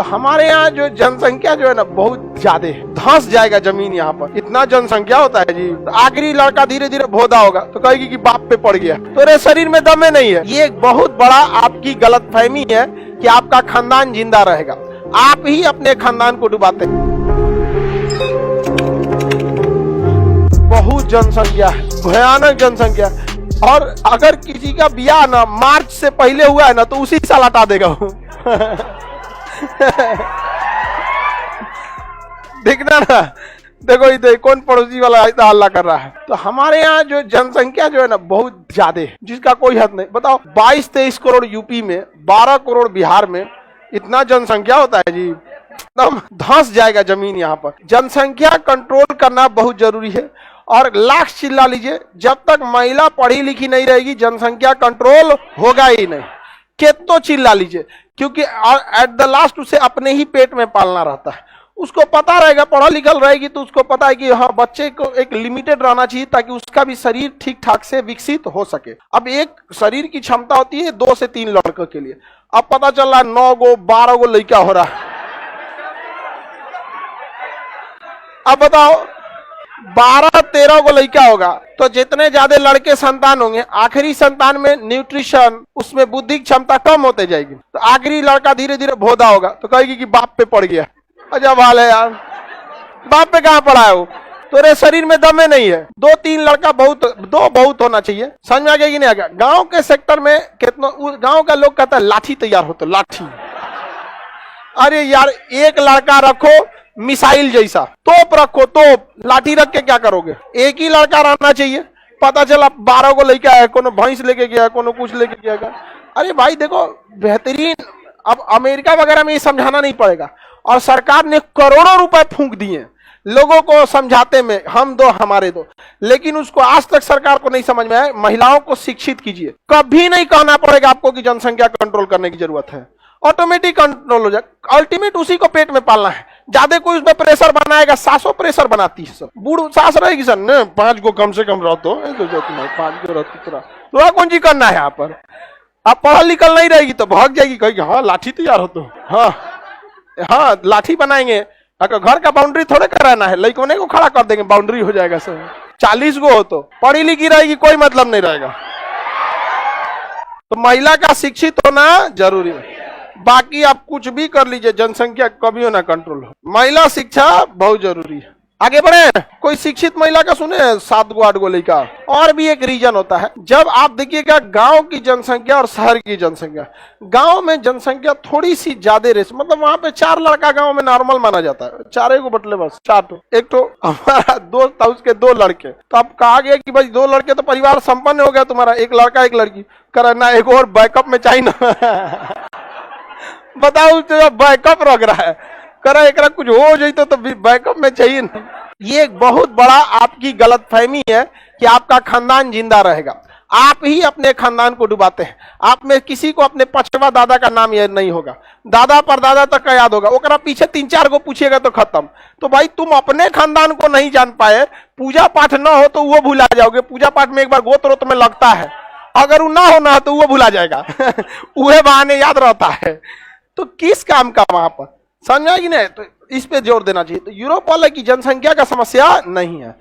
हमारे यहाँ जो जनसंख्या जो है ना बहुत ज्यादा है, धंस जाएगा जमीन यहाँ पर, इतना जनसंख्या होता है जी। तो आखिरी लड़का धीरे धीरे भोदा होगा तो कहेगी कि बाप पे पड़ गया, तो रे शरीर में दमे नहीं है। ये एक बहुत बड़ा आपकी गलतफहमी है कि आपका खानदान जिंदा रहेगा, आप ही अपने खानदान को डुबाते हैं। बहुत जनसंख्या है, भयानक जनसंख्या, और अगर किसी का ब्याह ना मार्च से पहले हुआ है ना तो उसी साल हटा देगा वो। देखना ना, देखो इधर कौन पड़ोसी वाला हल्ला कर रहा है। तो हमारे यहाँ जो जनसंख्या जो है ना बहुत ज्यादा है, जिसका कोई हद नहीं। बताओ 22-23 करोड़ यूपी में, 12 करोड़ बिहार में, इतना जनसंख्या होता है जी, एकदम धंस जाएगा जमीन यहाँ पर। जनसंख्या कंट्रोल करना बहुत जरूरी है, और लाख चिल्ला लीजिए, जब तक महिला पढ़ी लिखी नहीं रहेगी जनसंख्या कंट्रोल होगा ही नहीं। कितना चिल्ला लीजिए, क्योंकि एट द लास्ट उसे अपने ही पेट में पालना रहता है। उसको पता रहेगा, पढ़ा लिखल रहेगी तो उसको पता है कि हाँ बच्चे को एक लिमिटेड रहना चाहिए ताकि उसका भी शरीर ठीक ठाक से विकसित हो सके। अब एक शरीर की क्षमता होती है 2 से 3 लड़कों के लिए, अब पता चल रहा है 9 गो 12 गो लड़का हो रहा है। अब बताओ 12-13 को लड़का होगा तो जितने ज्यादा लड़के संतान होंगे, आखिरी संतान में न्यूट्रिशन, उसमें बुद्धि क्षमता कम होते जाएगी। तो आखिरी लड़का धीरे धीरे भोदा होगा तो कहेगी कि बाप पे पड़ गया। अजब हाल है यार, बाप पे कहां पड़ा है वो, तो रे शरीर में दमे नहीं है। 2-3 लड़का बहुत होना चाहिए। समझ में आ गया कि नहीं आ गया? गांव के सेक्टर में कितना गांव का लोग कहता है लाठी तैयार होता, लाठी। अरे यार एक लड़का रखो मिसाइल जैसा, तोप रखो, तोप, लाठी रख के क्या करोगे? एक ही लड़का रहना चाहिए। पता चला 12 को लेके आया, कोनो भैंस लेके गया, कोनो कुछ लेके गया। अरे भाई देखो बेहतरीन, अब अमेरिका वगैरह में ये समझाना नहीं पड़ेगा, और सरकार ने करोड़ों रुपए फूंक दिए लोगों को समझाते में, हम दो हमारे दो, लेकिन उसको आज तक सरकार को नहीं समझ में आया। महिलाओं को शिक्षित कीजिए, कभी नहीं कहना पड़ेगा आपको कि जनसंख्या कंट्रोल करने की जरूरत है, ऑटोमेटिक कंट्रोल हो जाए। अल्टीमेट उसी को पेट में पालना है। ज्यादा कोई उसमें प्रेशर बनाएगा, सासों प्रेशर बनाती है। सब बूढ़ सास रहेगी सर ने 5 को कम से कम रहो तो 5 को रहती तो कौन जी करना है यहाँ पर। अब पढ़ल लिखल नहीं रहेगी तो भाग जाएगी, कहेगी हाँ लाठी तैयार हो तो हाँ लाठी बनाएंगे। अगर घर का बाउंड्री थोड़े कराना है, लड़कों को खड़ा कर देंगे, बाउंड्री हो जाएगा सर। 40 गो हो तो पढ़ी लिखी रहेगी, कोई मतलब नहीं रहेगा। तो महिला का शिक्षित होना जरूरी है। बाकी आप कुछ भी कर लीजिए, जनसंख्या कभी हो ना कंट्रोल हो। महिला शिक्षा बहुत जरूरी है। आगे बढ़े, कोई शिक्षित महिला का सुने 7 गो 8 गो लड़का। और भी एक रीजन होता है, जब आप देखिएगा गांव की जनसंख्या और शहर की जनसंख्या, गांव में जनसंख्या थोड़ी सी ज्यादा रेस, मतलब वहां पे 4 लड़का गांव में नॉर्मल माना जाता है। 4 को बटले बस 4 तो। एक तो हमारा दोस्त था, उसके 2 लड़के, तो अब कहा गया कि भाई 2 लड़के तो परिवार संपन्न हो गया तुम्हारा, 1 लड़का 1 लड़की। करा ना एक और बैकअप में चाहिए ना। बताओ बैकअप रख रहा है, करा एक कुछ हो जाए तो बैकअप में चाहिए ना। ये एक बहुत बड़ा आपकी गलतफहमी है कि आपका खानदान जिंदा रहेगा, आप ही अपने खानदान को डुबाते हैं। आप में किसी को अपने पचवा दादा का नाम याद नहीं होगा, दादा परदादा तक का याद होगा, ओकरा पीछे 3-4 को पूछिएगा तो खत्म। तो भाई तुम अपने खानदान को नहीं जान पाए, पूजा पाठ ना हो तो वो भुला जाओगे। पूजा पाठ में एक बार गोत्र तुम्हें लगता है, अगर वो ना होना हो तो वो भुला जाएगा। वह बहाने याद रहता है, तो किस काम का वहां पर, समझा कि नहीं? तो इस पे जोर देना चाहिए। तो यूरोप वाले की जनसंख्या का समस्या नहीं है।